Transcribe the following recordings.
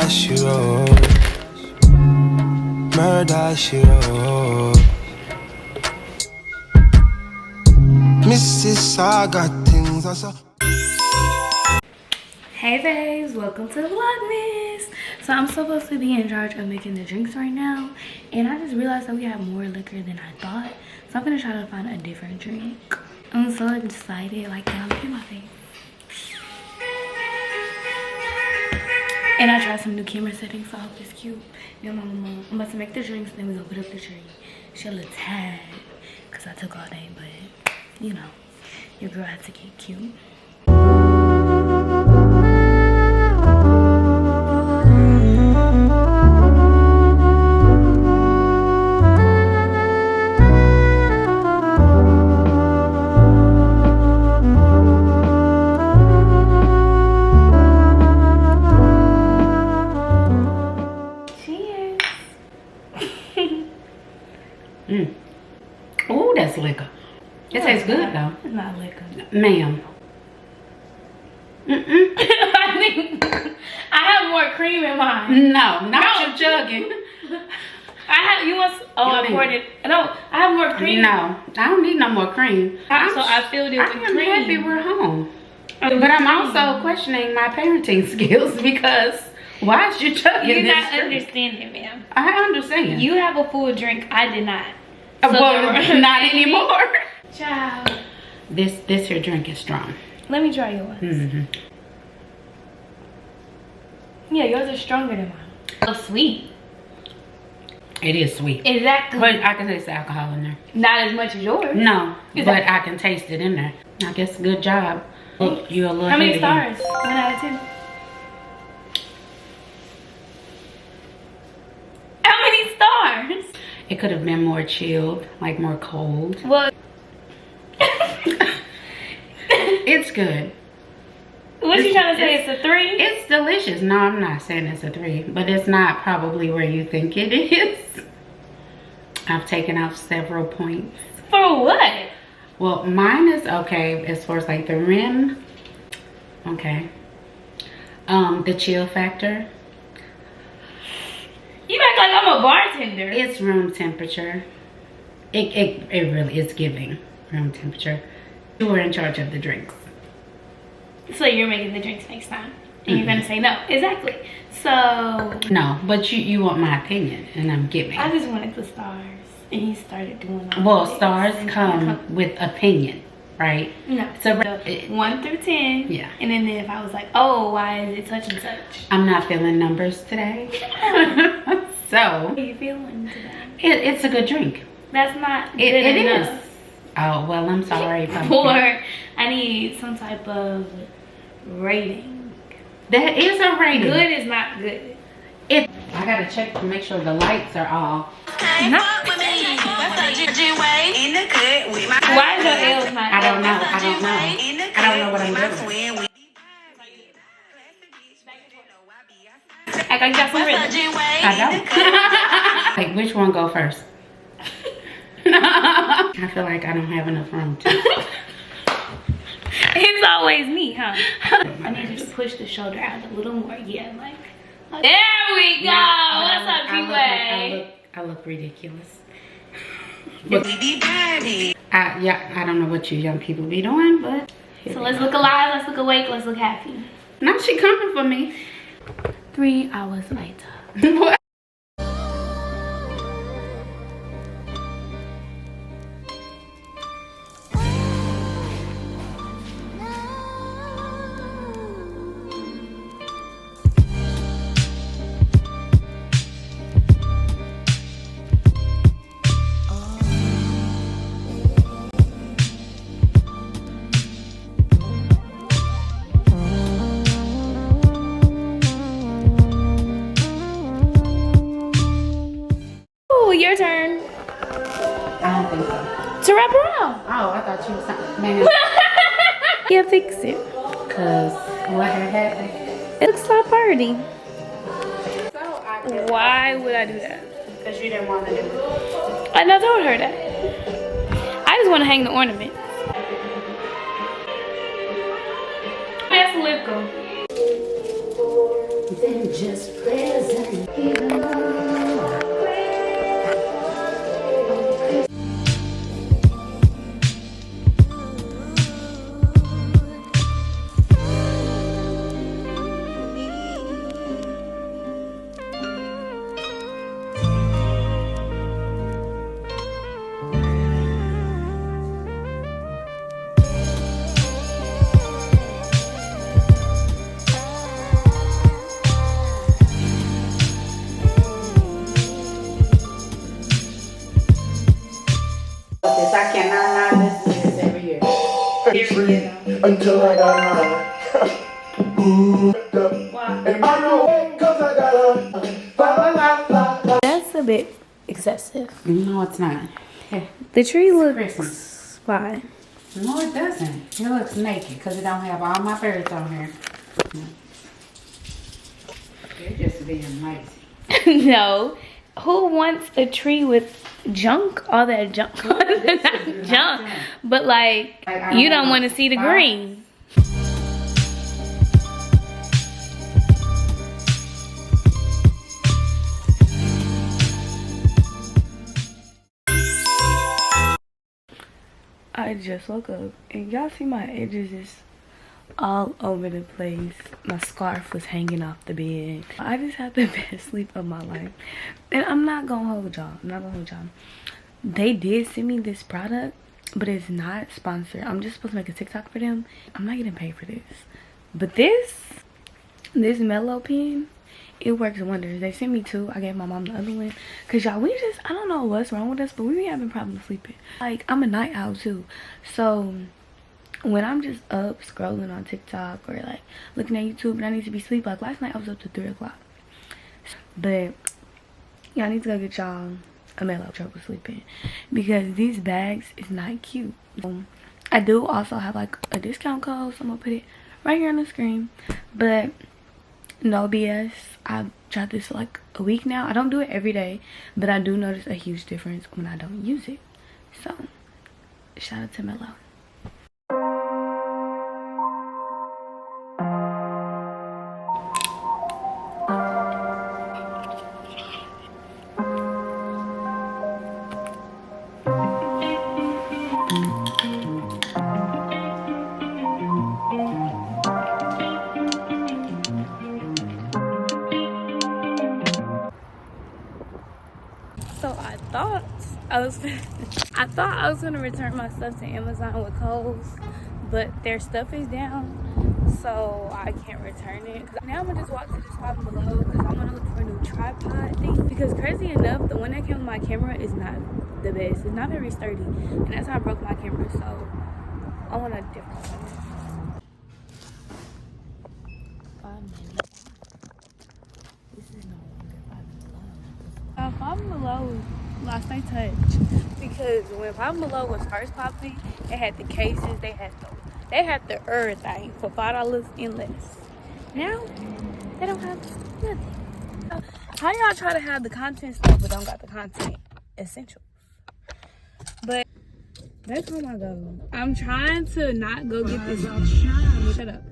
she wrote. Murder, she wrote. Mrs. I got things I saw. Hey babes, welcome to Vlogmas. So I'm supposed to be in charge of making the drinks right now, and I just realized that we have more liquor than I thought. So I'm gonna try to find a different drink. I'm so excited. Like, now look at my face. And I tried some new camera settings, so I hope it's cute. Me and my mama, I'm about to make the drinks, then we're gonna put up the tree. She'll look tired because I took all day, but you know, your girl had to get cute. Oh, that's liquor. It tastes good though. It's not liquor. Ma'am. I have more cream in mine. No, not your jugging. You want, I poured it. No, I have more cream. No, I don't need no more cream. So I filled it with cream. I'm happy we're home. But I'm also questioning my parenting skills because why is you chugging this? You're not understanding, ma'am. I understand. You have a full drink. I did not. So well, not anymore. Child. This here drink is strong. Let me try yours. Yeah, yours is stronger than mine. So sweet. It is sweet. Exactly. But I can taste the alcohol in there. Not as much as yours. No, but I can taste it in there. I guess good job. Look, you're a little. How many stars? 1 out of 10. How many stars? It could have been more chilled, like more cold. Well, it's good. what you trying to say? It's a 3? It's delicious. No, I'm not saying it's a 3, but it's not probably where you think it is. I've taken off several points. For what? Well, mine is okay as far as like the rim. Okay. The chill factor. You act like I'm a bartender. It's room temperature. It really is giving room temperature. You were in charge of the drinks. So you're making the drinks next time. And you're gonna say no. Exactly. So no, but you want my opinion and I'm giving. I just wanted the stars. And he started doing all well, stars come with opinion, right? No. So 1 through 10. Yeah. And then if I was like, oh, why is it such and such? I'm not feeling numbers today. So how are you feeling today? It's a good drink. That's not good it enough. is. Oh well, I'm sorry. Or I need some type of rating. That is a rating. Good is not good. I gotta check to make sure the lights are off. Why is your L's not? I don't know. I don't know what I'm doing. Act like you got some rhythm. I don't. Like, which one go first? I feel like I don't have enough room to. It's always me, huh? I need you to push the shoulder out a little more. Yeah, like. There we go. What's up, G-Way? I look ridiculous. I don't know what you young people be doing, but. So let's look alive, let's look awake, let's look happy. Now she coming for me. 3 hours later. What? Your turn. I don't think so. To wrap around. Oh, I thought you was something. Yeah, fix it. Cause what had happened? It looks so pretty. Why would I do that? Because you didn't want to do it. I never told her that. I just want to hang the ornament. That's lip go. than just present. Even though I cannot not listen to this every year. Until I got high. And I know, cause I got a That's a bit excessive. No, it's not. The tree looks Christmas. fine. No, it doesn't. It looks naked because it don't have all my birds on here. You're just being lazy. No. Who wants a tree with junk? All that junk. Not junk. But like you don't want to see the green. I just woke up and y'all see my edges is all over the place. My scarf was hanging off the bed. I just had the best sleep of my life. And I'm not gonna hold y'all. They did send me this product, but it's not sponsored. I'm just supposed to make a TikTok for them. I'm not getting paid for this. But this Mellow pen, it works wonders. They sent me two. I gave my mom the other one. Cause y'all, I don't know what's wrong with us, but we be having problems sleeping. Like, I'm a night owl too. So when I'm just up scrolling on TikTok or like looking at YouTube and I need to be asleep, like last night I was up to 3 o'clock. But y'all need to go get y'all a Mellow trouble sleeping because these bags is not cute. I do also have like a discount code, so I'm gonna put it right here on the screen. But no BS, I've tried this for like a week now. I don't do it every day, but I do notice a huge difference when I don't use it. So shout out to Mellow. I thought I was gonna return my stuff to Amazon with Kohl's, but their stuff is down, so I can't return it. Now I'm gonna just walk to this spot below because I want to look for a new tripod thing. Because crazy enough, the one that came with my camera is not the best. It's not very sturdy, and that's how I broke my camera. So I want a different one. 5 minutes. This is no longer 5 Below. 5 Below lost their touch because when 5 Below was first popping, they had the cases, they had the everything for $5 and less. Now they don't have nothing. How y'all try to have the content stuff but don't got the content essentials? But that's how I go. I'm trying to not go get this. Shut up.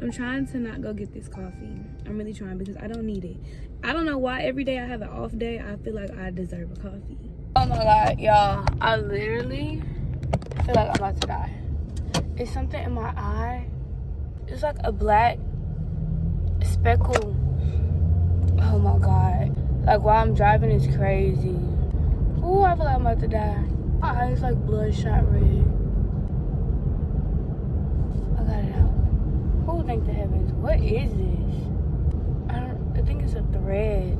I'm trying to not go get this coffee. I'm really trying because I don't need it. I don't know why every day I have an off day, I feel like I deserve a coffee. Oh my God, y'all. I literally feel like I'm about to die. It's something in my eye. It's like a black speckle. Oh my God. Like while I'm driving, it's crazy. Ooh, I feel like I'm about to die. My eyes like bloodshot red. I got it out. Who thank the heavens? What is this? I think it's a thread.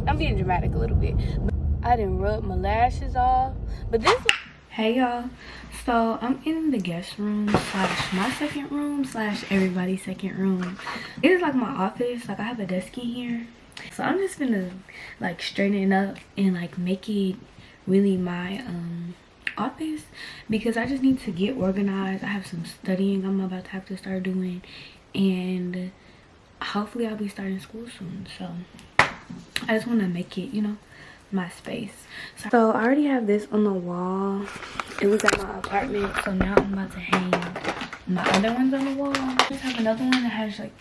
I'm being dramatic a little bit. I didn't rub my lashes off. But this. Hey y'all. So I'm in the guest room slash my second room slash everybody's second room. It is like my office. Like I have a desk in here. So I'm just gonna like straighten it up and like make it really my office because I just need to get organized. I have some studying I'm about to have to start doing, and hopefully I'll be starting school soon. So I just want to make it, you know, my space. So I already have this on the wall. It was at my apartment, so now I'm about to hang my other ones on the wall. I just have another one that has like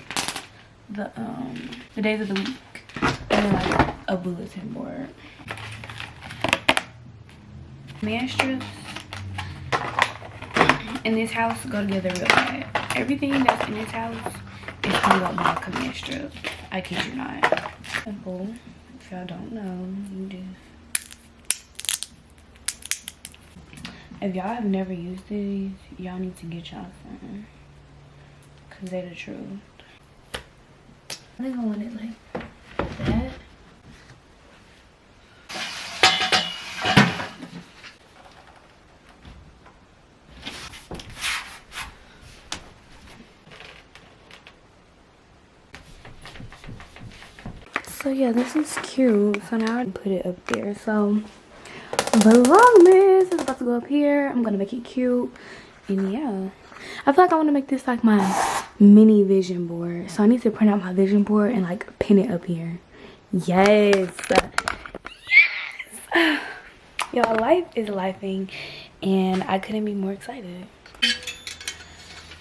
the days of the week, and then like a bulletin board. Man strips in this house go together real bad. Everything that's in this house is hung up by a command strip. I kid you not. Simple. If y'all don't know, you just, if y'all have never used these, y'all need to get y'all some, cause they're the truth. I think I want it like that. So yeah, this is cute. So now I put it up there. So Vlogmas is about to go up here. I'm gonna make it cute. And yeah, I feel like I want to make this like my mini vision board. So I need to print out my vision board and like pin it up here. Yes. Yes. Y'all, life is lifing and I couldn't be more excited.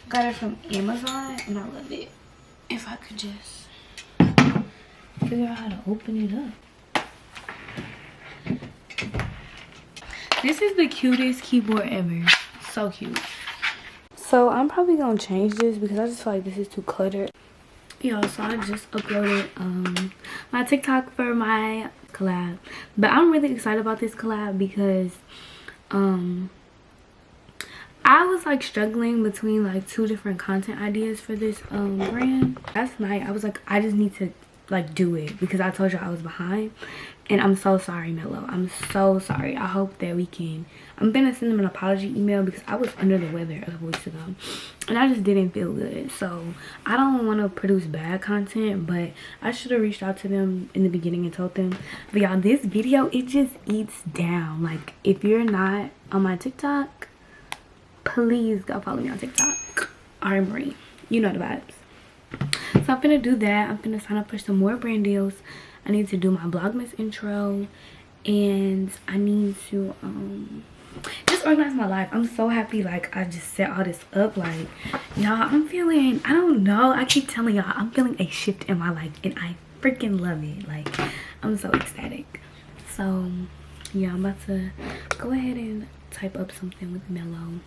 Got it from Amazon and I love it. If I could just figure out how to open it up. This is the cutest keyboard ever. So cute. So I'm probably gonna change this because I just feel like this is too cluttered. Yo, so I just uploaded my TikTok for my collab. But I'm really excited about this collab because I was like struggling between like 2 different content ideas for this brand. Last night I was like, I just need to like do it because I told you I was behind, and I'm so sorry, Mello. I'm so sorry. I hope that we can, I'm gonna send them an apology email because I was under the weather a couple weeks ago and I just didn't feel good. So I don't want to produce bad content, but I should have reached out to them in the beginning and told them. But y'all, this video, it just eats down. Like, if you're not on my TikTok, please go follow me on TikTok. Aurie Marie, you know the vibes. So I'm gonna do that. I'm gonna sign up for some more brand deals. I need to do my Vlogmas intro, and I need to just organize my life. I'm so happy like I just set all this up. Like, y'all, I'm feeling, I don't know, I keep telling y'all, I'm feeling a shift in my life and I freaking love it. Like, I'm so ecstatic. So yeah, I'm about to go ahead and type up something with Mello.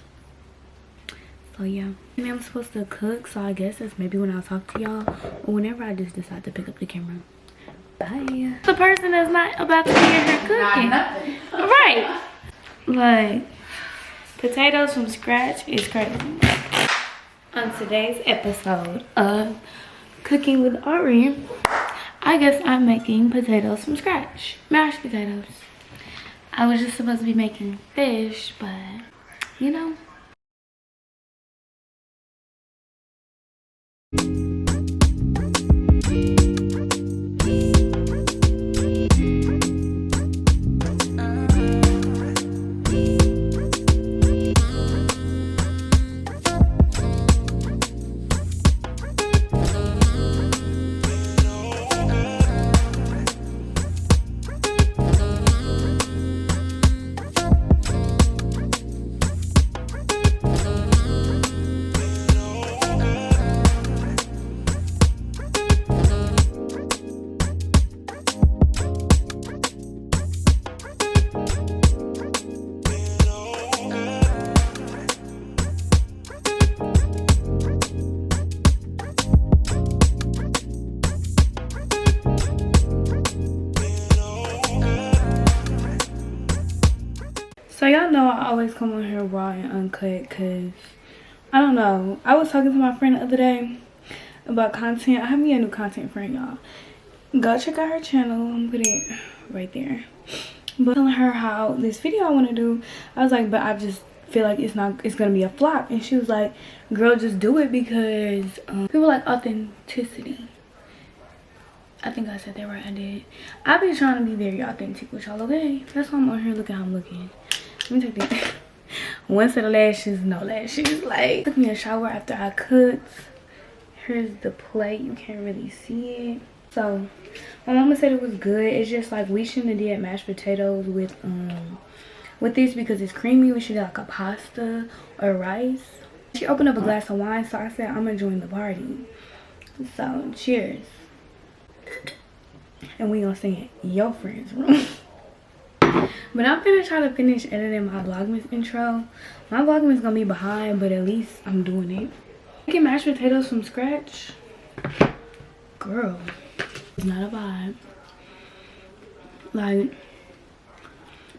So yeah, and I'm supposed to cook, so I guess that's maybe when I'll talk to y'all or whenever I just decide to pick up the camera. Bye. The person that's not about to be in here cooking. All right, like potatoes from scratch is crazy. On today's episode of Cooking with Aurie, I guess I'm making potatoes from scratch, mashed potatoes. I was just supposed to be making fish, but you know. So y'all know I always come on here raw and uncut because I don't know. I was talking to my friend the other day about content. I have me a new content friend, y'all. Go check out her channel. I'm gonna put it right there. But telling her how this video I want to do, I was like, but I just feel like it's gonna be a flop. And she was like, girl, just do it because people like authenticity. I think I said that right. I did. I've been trying to be very authentic with y'all, okay? That's why I'm on here. Look how I'm looking. Let me take this. One set of lashes, no lashes. Like, took me a shower after I cooked. Here's the plate. You can't really see it. So my mama said it was good. It's just like we shouldn't have did mashed potatoes with this because it's creamy. We should do like a pasta or rice. She opened up a glass of wine, so I said I'm gonna join the party. So cheers. And we gonna sing it your friend's room. But I'm gonna try to finish editing my Vlogmas intro. My Vlogmas gonna be behind, but at least I'm doing it. Making mashed potatoes from scratch, girl, it's not a vibe. Like,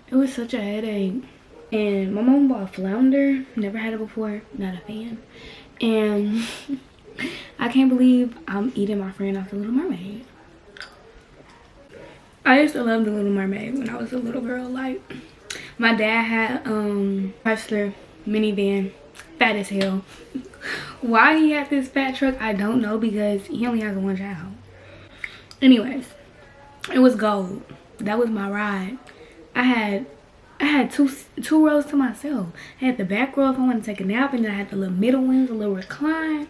it was such a headache. And my mom bought flounder, never had it before, not a fan. And I can't believe I'm eating my friend off the Little Mermaid. I used to love the Little Mermaid when I was a little girl. Like, my dad had Chrysler minivan, fat as hell. Why he had this fat truck, I don't know, because he only has one child. Anyways, it was gold. That was my ride. I had two rows to myself. I had the back row if I wanted to take a nap, and then I had the little middle ones, a little recline.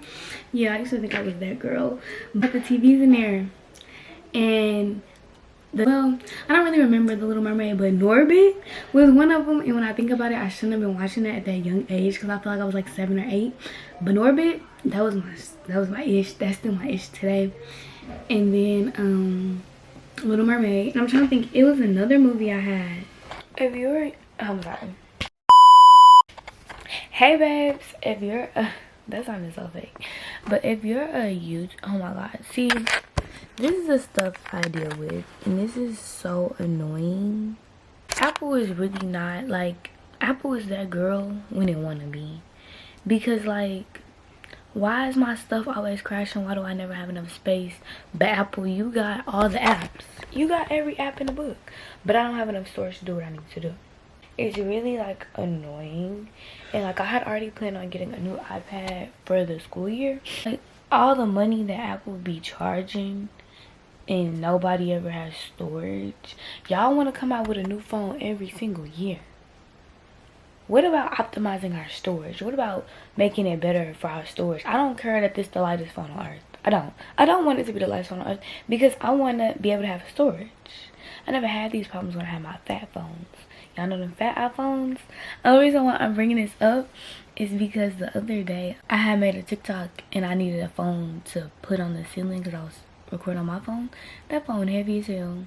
Yeah, I used to think I was that girl. But the TV's in there, and well, I don't really remember the Little Mermaid, but Norbit was one of them. And when I think about it, I shouldn't have been watching that at that young age, because I feel like I was like 7 or 8. But Norbit, that was my ish. That's still my ish today. And then Little Mermaid. And I'm trying to think, it was another movie I had. If you're, I'm sorry. Hey babes, if you're that sounded so fake. But if you're a youth, oh my god, see, this is the stuff I deal with, and this is so annoying. Apple is really not, like, Apple is that girl when it wanna be. Because, like, why is my stuff always crashing? Why do I never have enough space? But Apple, you got all the apps. You got every app in the book. But I don't have enough storage to do what I need to do. It's really, like, annoying. And, like, I had already planned on getting a new iPad for the school year. Like, all the money that Apple be charging and nobody ever has storage. Y'all want to come out with a new phone every single year. What about optimizing our storage? What about making it better for our storage? I don't care that this is the lightest phone on earth. I don't want it to be the lightest phone on earth, because I want to be able to have storage. I never had these problems when I had my fat phones. Y'all know them fat iPhones? The only reason why I'm bringing this up is because the other day I had made a TikTok and I needed a phone to put on the ceiling because I was recording on my phone. That phone heavy as hell.